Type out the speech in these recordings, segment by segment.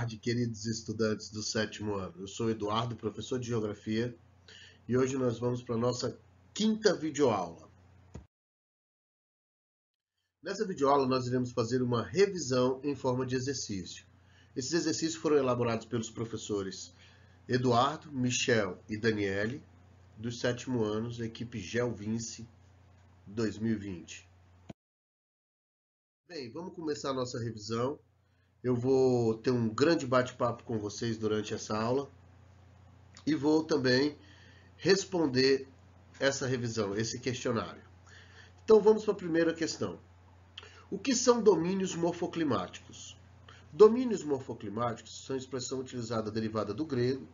tarde, queridos estudantes do sétimo ano. Eu sou Eduardo, professor de Geografia, e hoje nós vamos para a nossa quinta videoaula. Nessa videoaula nós iremos fazer uma revisão em forma de exercício. Esses exercícios foram elaborados pelos professores Eduardo, Michel e Daniele, dos sétimo anos, equipe GeoVinci 2020. Bem, vamos começar a nossa revisão. Eu vou ter um grande bate-papo com vocês durante essa aula e vou também responder essa revisão, esse questionário. Então vamos para a primeira questão. O que são domínios morfoclimáticos? Domínios morfoclimáticos são expressão utilizada derivada do grego.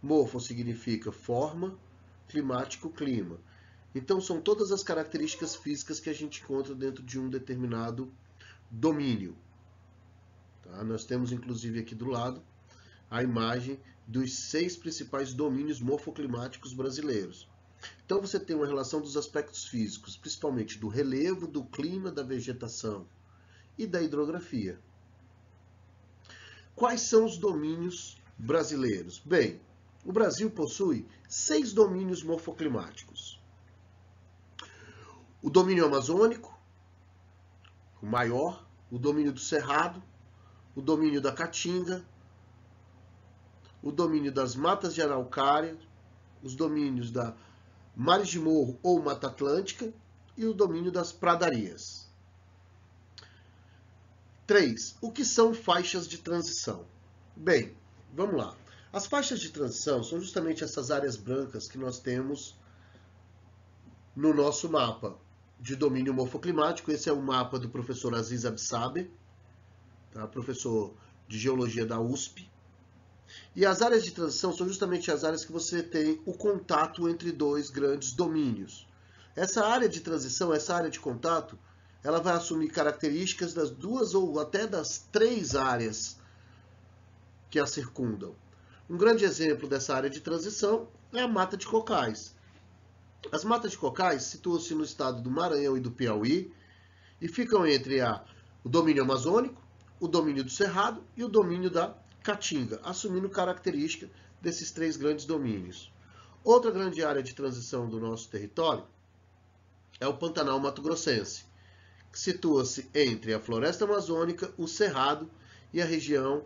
Morfo significa forma, climático, clima. Então são todas as características físicas que a gente encontra dentro de um determinado domínio. Tá? Nós temos inclusive aqui do lado a imagem dos 6 principais domínios morfoclimáticos brasileiros. Então você tem uma relação dos aspectos físicos, principalmente do relevo, do clima, da vegetação e da hidrografia. Quais são os domínios brasileiros? Bem, o Brasil possui 6 domínios morfoclimáticos. O domínio amazônico, o maior, o domínio do Cerrado, o domínio da Caatinga, o domínio das matas de araucária, os domínios da mares de morro ou Mata Atlântica e o domínio das pradarias. 3. O que são faixas de transição? Bem, vamos lá. As faixas de transição são justamente essas áreas brancas que nós temos no nosso mapa de domínio morfoclimático. Esse é o mapa do professor Aziz Absaber, tá? Professor de Geologia da USP. E as áreas de transição são justamente as áreas que você tem o contato entre dois grandes domínios. Essa área de transição, essa área de contato, ela vai assumir características das duas ou até das 3 áreas que a circundam. Um grande exemplo dessa área de transição é a mata de cocais. As matas de cocais situam-se no estado do Maranhão e do Piauí e ficam entre o domínio amazônico, o domínio do Cerrado e o domínio da Caatinga, assumindo característica desses 3 grandes domínios. Outra grande área de transição do nosso território é o Pantanal Mato-Grossense, que situa-se entre a floresta amazônica, o Cerrado e a região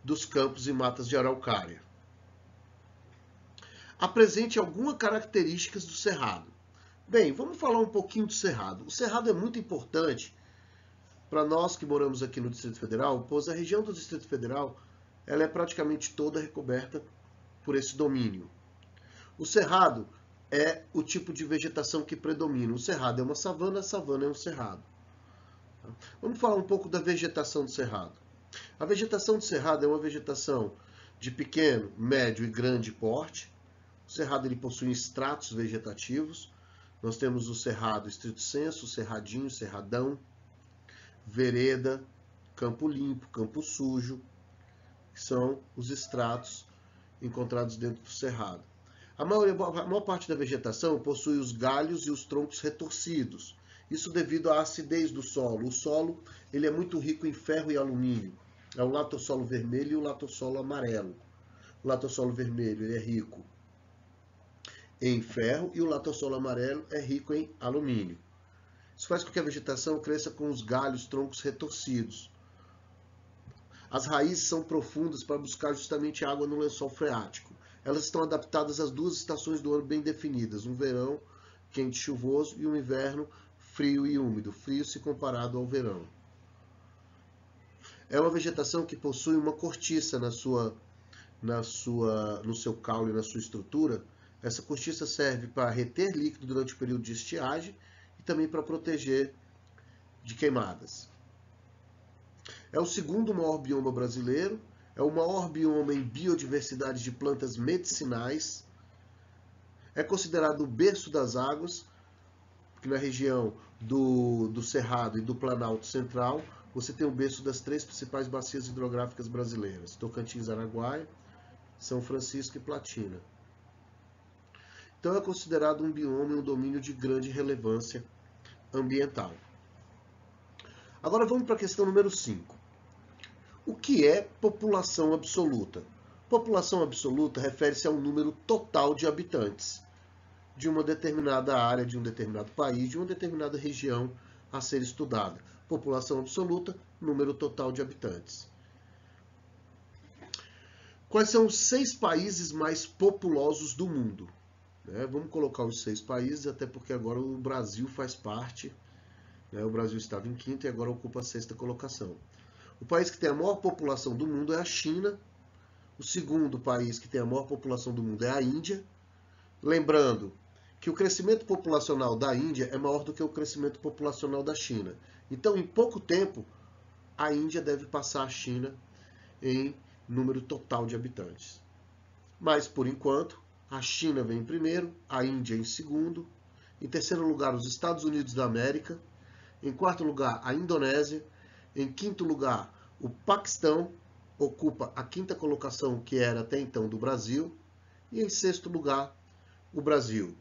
dos campos e matas de araucária. Apresente algumas características do Cerrado. Bem, vamos falar um pouquinho do Cerrado. O Cerrado é muito importante para nós que moramos aqui no Distrito Federal, pois a região do Distrito Federal ela é praticamente toda recoberta por esse domínio. O cerrado é o tipo de vegetação que predomina. O cerrado é uma savana, a savana é um cerrado. Vamos falar um pouco da vegetação do cerrado. A vegetação do cerrado é uma vegetação de pequeno, médio e grande porte. O cerrado ele possui estratos vegetativos. Nós temos o cerrado estrito senso, o cerradinho, o cerradão, vereda, campo limpo, campo sujo, que são os estratos encontrados dentro do cerrado. A maior parte da vegetação possui os galhos e os troncos retorcidos. Isso devido à acidez do solo. O solo ele é muito rico em ferro e alumínio. É o latossolo vermelho e o latossolo amarelo. O latossolo vermelho ele é rico em ferro e o latossolo amarelo é rico em alumínio. Isso faz com que a vegetação cresça com os galhos, troncos retorcidos. As raízes são profundas para buscar justamente água no lençol freático. Elas estão adaptadas às 2 estações do ano bem definidas, um verão quente e chuvoso e um inverno frio e úmido, frio se comparado ao verão. É uma vegetação que possui uma cortiça no seu caule, na sua estrutura. Essa cortiça serve para reter líquido durante o período de estiagem e também para proteger de queimadas. É o segundo maior bioma brasileiro, é o maior bioma em biodiversidade de plantas medicinais, é considerado o berço das águas, porque na região do Cerrado e do Planalto Central, você tem o berço das 3 principais bacias hidrográficas brasileiras, Tocantins, Araguaia, São Francisco e Platina. Então é considerado um bioma e um domínio de grande relevância ambiental. Agora vamos para a questão número 5. O que é população absoluta? População absoluta refere-se ao número total de habitantes de uma determinada área, de um determinado país, de uma determinada região a ser estudada. População absoluta, número total de habitantes. Quais são os 6 países mais populosos do mundo? Vamos colocar os 6 países, até porque agora o Brasil faz parte. O Brasil estava em quinto e agora ocupa a 6ª colocação. O país que tem a maior população do mundo é a China. O segundo país que tem a maior população do mundo é a Índia. Lembrando que o crescimento populacional da Índia é maior do que o crescimento populacional da China. Então, em pouco tempo, a Índia deve passar a China em número total de habitantes. Mas, por enquanto, a China vem em primeiro, a Índia em segundo. Em terceiro lugar, os Estados Unidos da América. Em quarto lugar, a Indonésia. Em quinto lugar, o Paquistão ocupa a 5ª colocação, que era até então do Brasil. E em sexto lugar, o Brasil.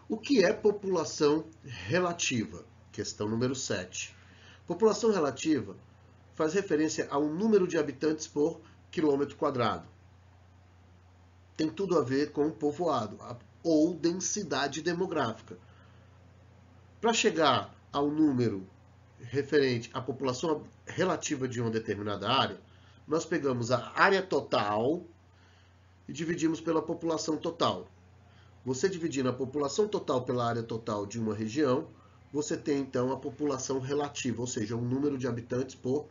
O que é população relativa? Questão número 7. População relativa faz referência ao número de habitantes por quilômetro quadrado. Tem tudo a ver com povoado ou densidade demográfica. Para chegar ao número referente à população relativa de uma determinada área, nós pegamos a área total e dividimos pela população total. Você dividindo a população total pela área total de uma região, você tem então a população relativa, ou seja, o número de habitantes por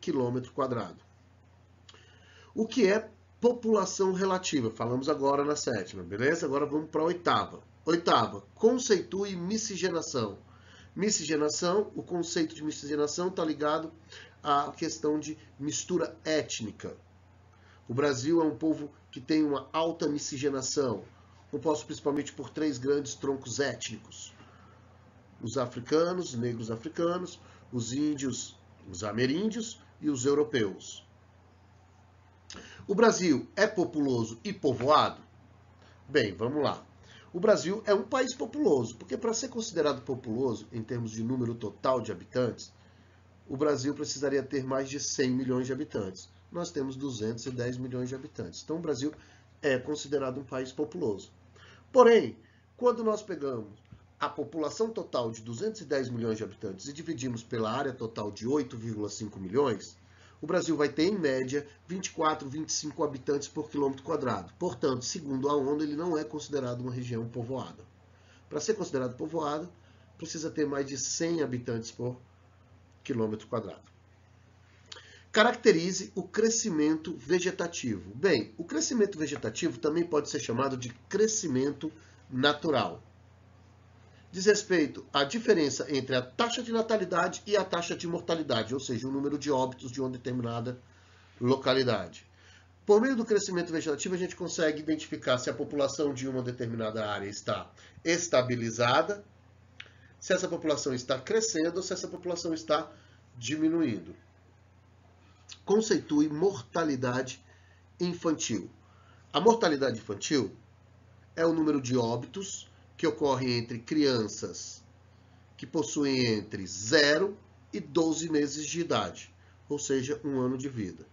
quilômetro quadrado. O que é população relativa? Falamos agora na 7ª, beleza? Agora vamos para a 8ª. 8ª, conceitue miscigenação. Miscigenação, o conceito de miscigenação está ligado à questão de mistura étnica. O Brasil é um povo que tem uma alta miscigenação, composto principalmente por 3 grandes troncos étnicos. Os africanos, negros africanos, os índios, os ameríndios e os europeus. O Brasil é populoso e povoado? Bem, vamos lá. O Brasil é um país populoso, porque para ser considerado populoso, em termos de número total de habitantes, o Brasil precisaria ter mais de 100 milhões de habitantes. Nós temos 210 milhões de habitantes. Então, o Brasil é considerado um país populoso. Porém, quando nós pegamos a população total de 210 milhões de habitantes e dividimos pela área total de 8,5 milhões, o Brasil vai ter, em média, 24, 25 habitantes por quilômetro quadrado. Portanto, segundo a ONU, ele não é considerado uma região povoada. Para ser considerado povoada, precisa ter mais de 100 habitantes por quilômetro quadrado. Caracterize o crescimento vegetativo. Bem, o crescimento vegetativo também pode ser chamado de crescimento natural. Diz respeito à diferença entre a taxa de natalidade e a taxa de mortalidade, ou seja, o número de óbitos de uma determinada localidade. Por meio do crescimento vegetativo, a gente consegue identificar se a população de uma determinada área está estabilizada, se essa população está crescendo ou se essa população está diminuindo. Conceitue mortalidade infantil. A mortalidade infantil é o número de óbitos que ocorre entre crianças que possuem entre 0 e 12 meses de idade, ou seja, 1 ano de vida.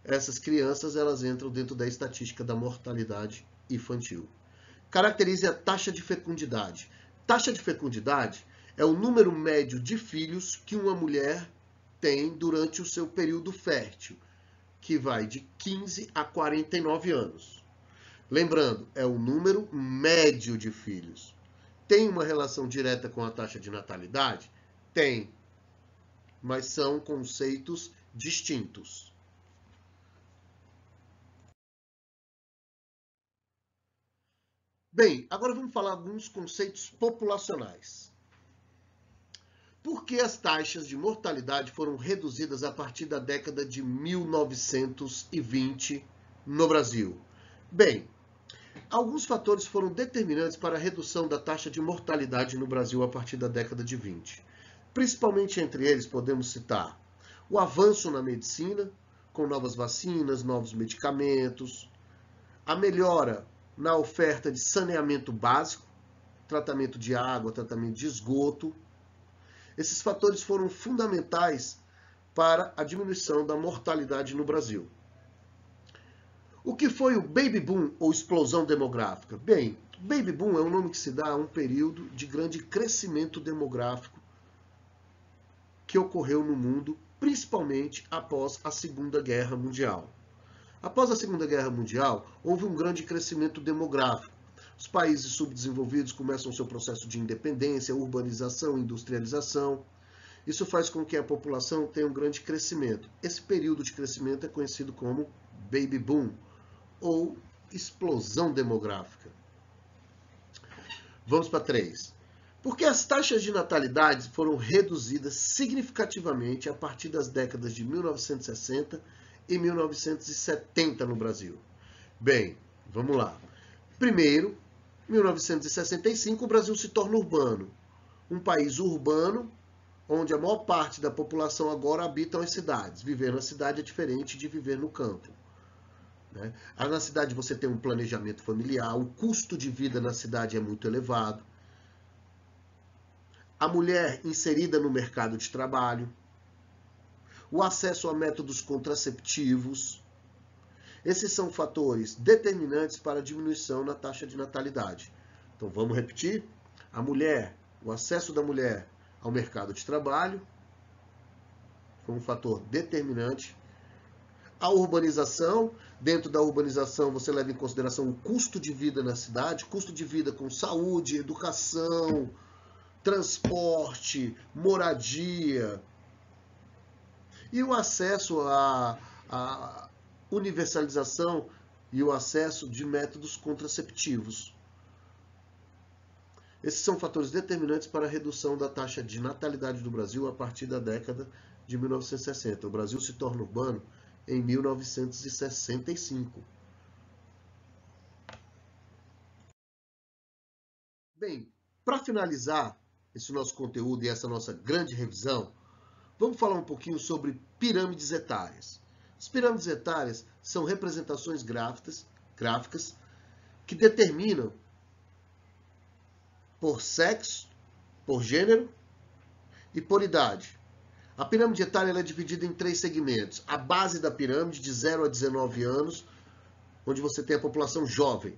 Essas crianças elas entram dentro da estatística da mortalidade infantil. Caracterize a taxa de fecundidade. Taxa de fecundidade é o número médio de filhos que uma mulher tem durante o seu período fértil, que vai de 15 a 49 anos. Lembrando, é o número médio de filhos. Tem uma relação direta com a taxa de natalidade? Tem, mas são conceitos distintos. Bem, agora vamos falar alguns conceitos populacionais. Por que as taxas de mortalidade foram reduzidas a partir da década de 1920 no Brasil? Bem, alguns fatores foram determinantes para a redução da taxa de mortalidade no Brasil a partir da década de 20. Principalmente entre eles podemos citar o avanço na medicina, com novas vacinas, novos medicamentos, a melhora na oferta de saneamento básico, tratamento de água, tratamento de esgoto. Esses fatores foram fundamentais para a diminuição da mortalidade no Brasil. O que foi o Baby Boom ou explosão demográfica? Bem, Baby Boom é um nome que se dá a um período de grande crescimento demográfico que ocorreu no mundo, principalmente após a Segunda Guerra Mundial. Após a Segunda Guerra Mundial, houve um grande crescimento demográfico. Os países subdesenvolvidos começam seu processo de independência, urbanização, industrialização. Isso faz com que a população tenha um grande crescimento. Esse período de crescimento é conhecido como Baby Boom, ou explosão demográfica. Vamos para 3. Porque as taxas de natalidade foram reduzidas significativamente a partir das décadas de 1960 e 1970 no Brasil. Bem, vamos lá. Primeiro, 1965, o Brasil se torna urbano. Um país urbano, onde a maior parte da população agora habita as cidades. Viver na cidade é diferente de viver no campo. Na cidade você tem um planejamento familiar, o custo de vida na cidade é muito elevado. A mulher inserida no mercado de trabalho, o acesso a métodos contraceptivos. Esses são fatores determinantes para a diminuição na taxa de natalidade. Então vamos repetir? A mulher, o acesso da mulher ao mercado de trabalho foi um fator determinante. A urbanização, dentro da urbanização você leva em consideração o custo de vida na cidade, custo de vida com saúde, educação, transporte, moradia. E o acesso à universalização e o acesso de métodos contraceptivos. Esses são fatores determinantes para a redução da taxa de natalidade do Brasil a partir da década de 1960. O Brasil se torna urbano em 1965. Bem, para finalizar esse nosso conteúdo e essa nossa grande revisão, vamos falar um pouquinho sobre pirâmides etárias. As pirâmides etárias são representações gráficas que determinam por sexo, por gênero e por idade. A pirâmide etária ela é dividida em 3 segmentos. A base da pirâmide, de 0 a 19 anos, onde você tem a população jovem.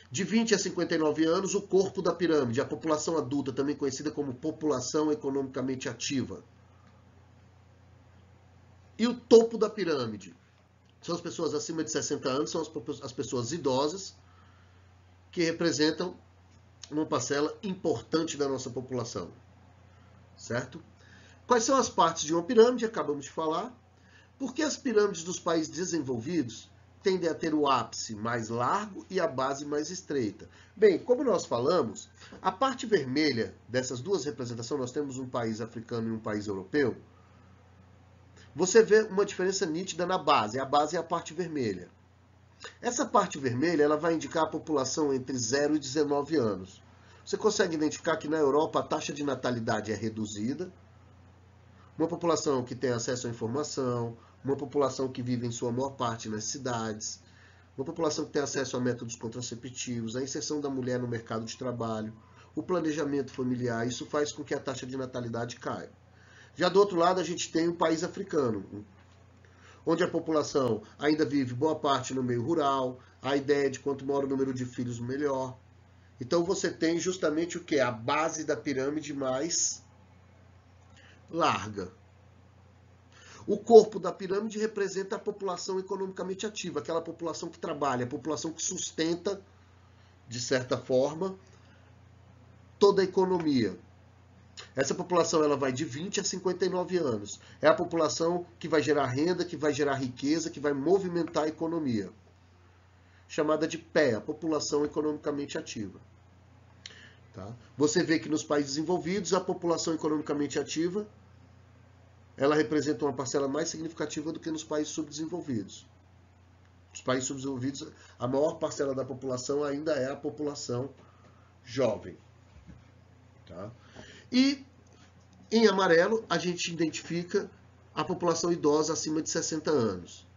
De 20 a 59 anos, o corpo da pirâmide, a população adulta, também conhecida como população economicamente ativa. E o topo da pirâmide são as pessoas acima de 60 anos, são as pessoas idosas, que representam uma parcela importante da nossa população. Certo? Quais são as partes de uma pirâmide? Acabamos de falar. Por que as pirâmides dos países desenvolvidos tendem a ter o ápice mais largo e a base mais estreita? Bem, como nós falamos, a parte vermelha dessas duas representações, nós temos um país africano e um país europeu, você vê uma diferença nítida na base. A base é a parte vermelha. Essa parte vermelha ela vai indicar a população entre 0 e 19 anos. Você consegue identificar que na Europa a taxa de natalidade é reduzida, uma população que tem acesso à informação, uma população que vive em sua maior parte nas cidades, uma população que tem acesso a métodos contraceptivos, a inserção da mulher no mercado de trabalho, o planejamento familiar. Isso faz com que a taxa de natalidade caia. Já do outro lado a gente tem um país africano, onde a população ainda vive boa parte no meio rural, a ideia de quanto maior o número de filhos, melhor. Então você tem justamente o que? A base da pirâmide mais larga. O corpo da pirâmide representa a população economicamente ativa, aquela população que trabalha, a população que sustenta, de certa forma, toda a economia. Essa população ela vai de 20 a 59 anos. É a população que vai gerar renda, que vai gerar riqueza, que vai movimentar a economia. Chamada de PEA, população economicamente ativa. Tá? Você vê que nos países desenvolvidos, a população economicamente ativa, ela representa uma parcela mais significativa do que nos países subdesenvolvidos. Nos países subdesenvolvidos, a maior parcela da população ainda é a população jovem. Tá? E em amarelo, a gente identifica a população idosa acima de 60 anos.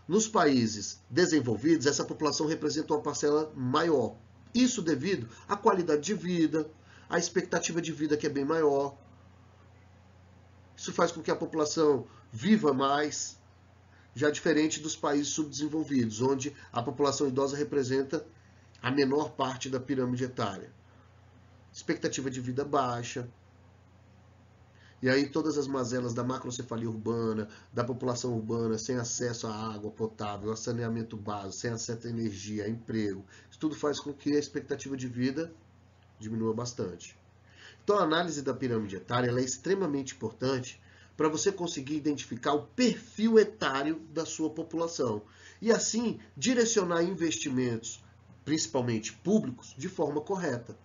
Nos países desenvolvidos, essa população representa uma parcela maior. Isso devido à qualidade de vida, à expectativa de vida que é bem maior. Isso faz com que a população viva mais, já diferente dos países subdesenvolvidos, onde a população idosa representa a menor parte da pirâmide etária. Expectativa de vida baixa. E aí todas as mazelas da macrocefalia urbana, da população urbana, sem acesso à água potável, a saneamento básico, sem acesso à energia, a emprego. Isso tudo faz com que a expectativa de vida diminua bastante. Então a análise da pirâmide etária é extremamente importante para você conseguir identificar o perfil etário da sua população. E assim direcionar investimentos, principalmente públicos, de forma correta.